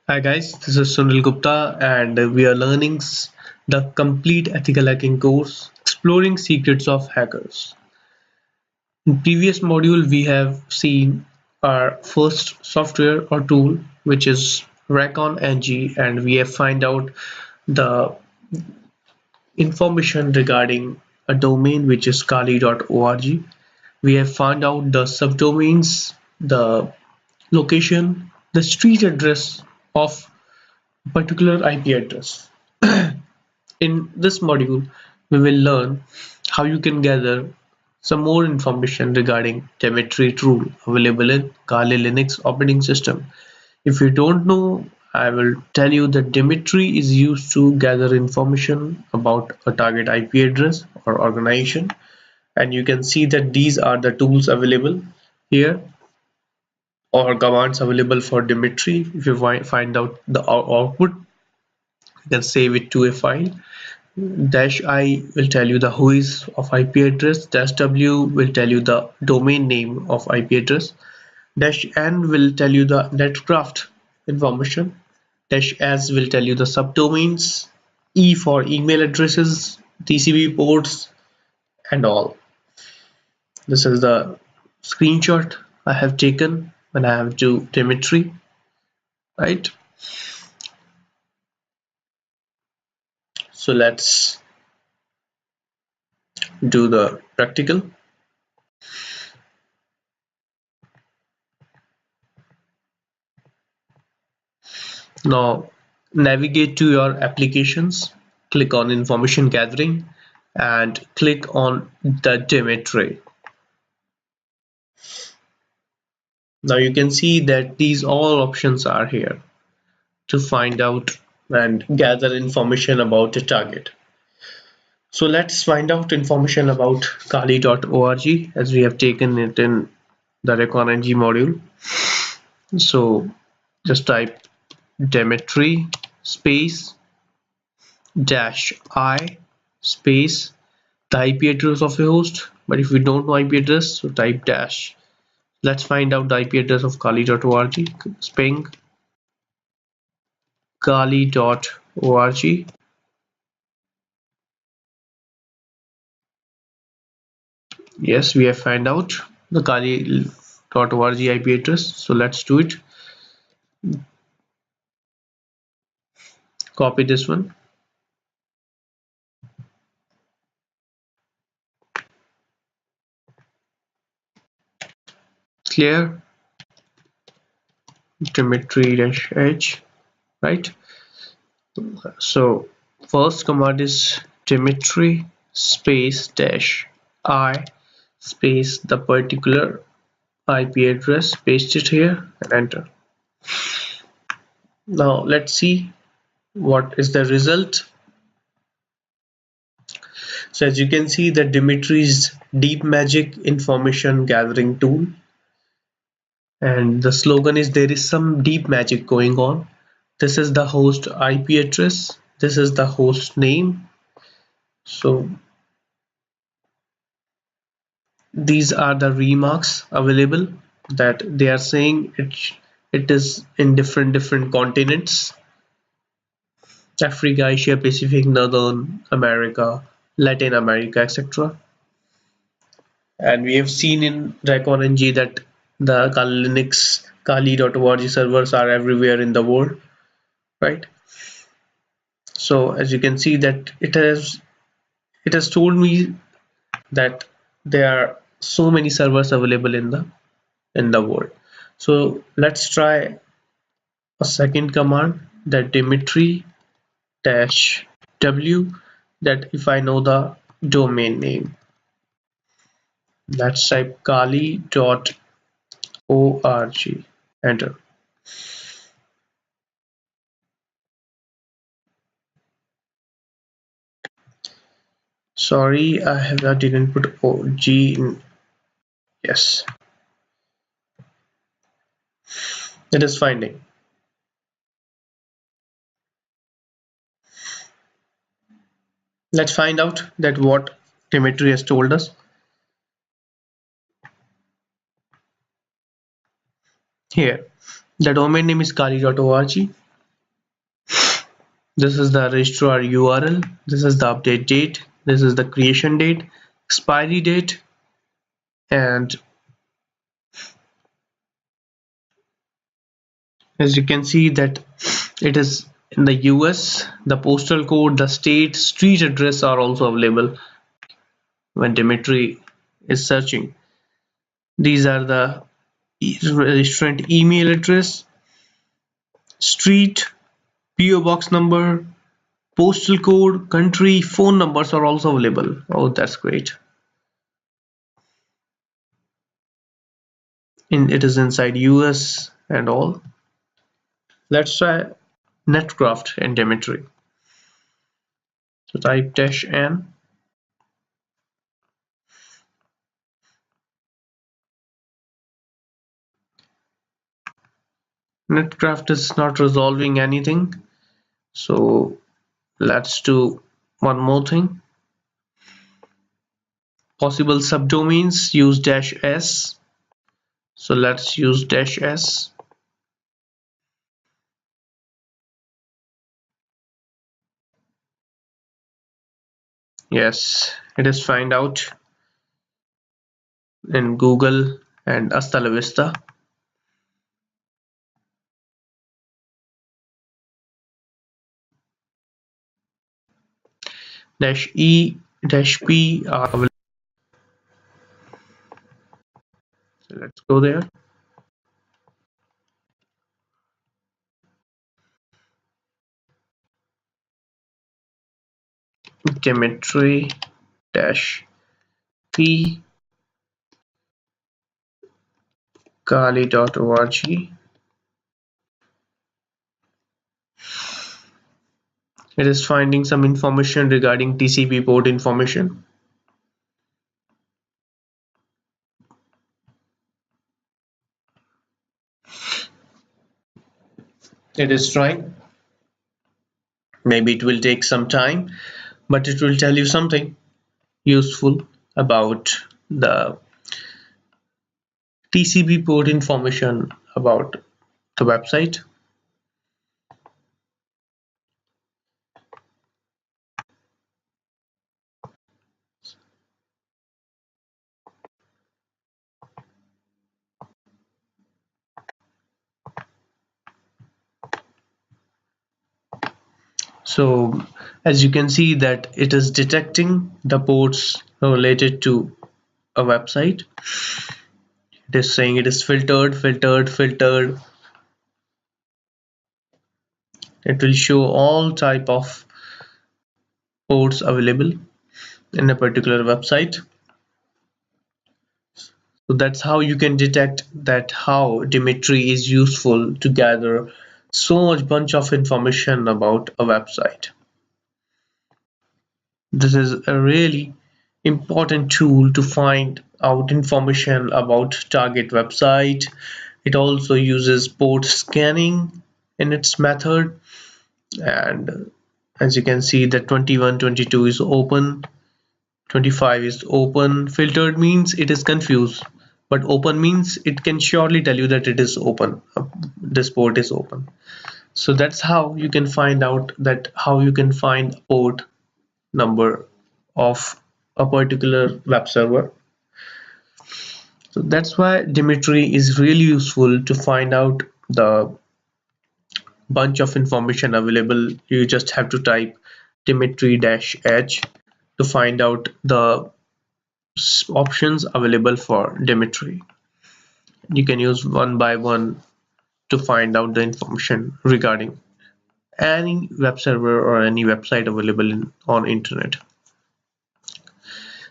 Hi guys, this is Sunil Gupta and we are learning the complete ethical hacking course exploring secrets of hackers. In previous module we have seen our first software or tool which is Recon NG and we have find out the information regarding a domain which is kali.org. We have found out the subdomains, the location, the street address of particular IP address. In this module, we will learn how you can gather some more information regarding telemetry tool available in Kali Linux operating system. If you don't know, I will tell you that telemetry is used to gather information about a target IP address or organization, and you can see that these are the tools available here or commands available for telemetry. If you find out the output, you can save it to a file. Dash I will tell you the whois of IP address. Dash W will tell you the domain name of IP address. Dash N will tell you the netcraft information. Dash S will tell you the subdomains. E for email addresses, TCP ports, and all. This is the screenshot I have taken when I have to telemetry, right? So let's do the practical. Now navigate to your applications, click on information gathering and click on the telemetry. Now you can see that these all options are here to find out and gather information about the target. So let's find out information about kali.org as we have taken it in the ReconNG module. So just type telemetry space dash I space the IP address of a host, but if we don't know IP address, so type dash. Let's find out the IP address of kali.org. Ping kali.org. Yes, we have found out the kali.org IP address, so let's do it. Copy this one, clear telemetry-h, right? So first command is telemetry space dash I space the particular IP address, paste it here and enter. Now let's see what is the result. So as you can see that Dimitri's deep magic information gathering tool, and the slogan is there is some deep magic going on. This is the host IP address, this is the host name. So these are the remarks available that they are saying it is in different continents: Africa, Asia Pacific, Northern America, Latin America, etc. And we have seen in ReconNG that the Kali Linux Kali.org servers are everywhere in the world, right? So as you can see that it has told me that there are so many servers available in the world. So let's try a second command, that Dimitri dash w, that if I know the domain name, let's type kali.org, enter. Sorry, I didn't put OG in. Yes, it is finding. Let's find out that what Dimitri has told us. Here, the domain name is kali.org. This is the registrar URL. This is the update date. This is the creation date, expiry date, and as you can see that it is in the US. The postal code, the state, street address are also available when Dimitri is searching. These are the restaurant email address, street, PO box number, postal code, country, phone numbers are also available. Oh, that's great. It is inside US and all. Let's try netcraft and Dimitri. So type -n. Netcraft is not resolving anything. So let's do one more thing. Possible subdomains, use -s. So let's use -s. Yes, it is find out in Google and hasta la vista. -e, -p are available. So let's go there. Geometry -p kali.org. It is finding some information regarding TCP port information. It is trying. Maybe it will take some time, but it will tell you something useful about the TCP port information about the website. So as you can see that it is detecting the ports related to a website. It is saying it is filtered, filtered, filtered. It will show all type of ports available in a particular website. So that's how you can detect that how Dimitri is useful to gather so much bunch of information about a website. This is a really important tool to find out information about target website. It also uses port scanning in its method, and as you can see that 21, 22 is open, 25 is open. Filtered means it is confused, but open means it can surely tell you that it is open. This port is open. So that's how you can find out that how you can find port number of a particular web server. So that's why Dimitri is really useful to find out the bunch of information available. You just have to type Dimitri-h to find out the options available for Dimitri. You can use one by one to find out the information regarding any web server or any website available on internet.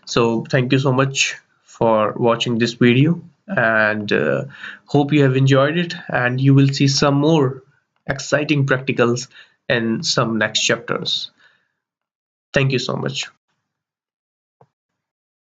So thank you so much for watching this video, and hope you have enjoyed it, and you will see some more exciting practicals in some next chapters. Thank you so much.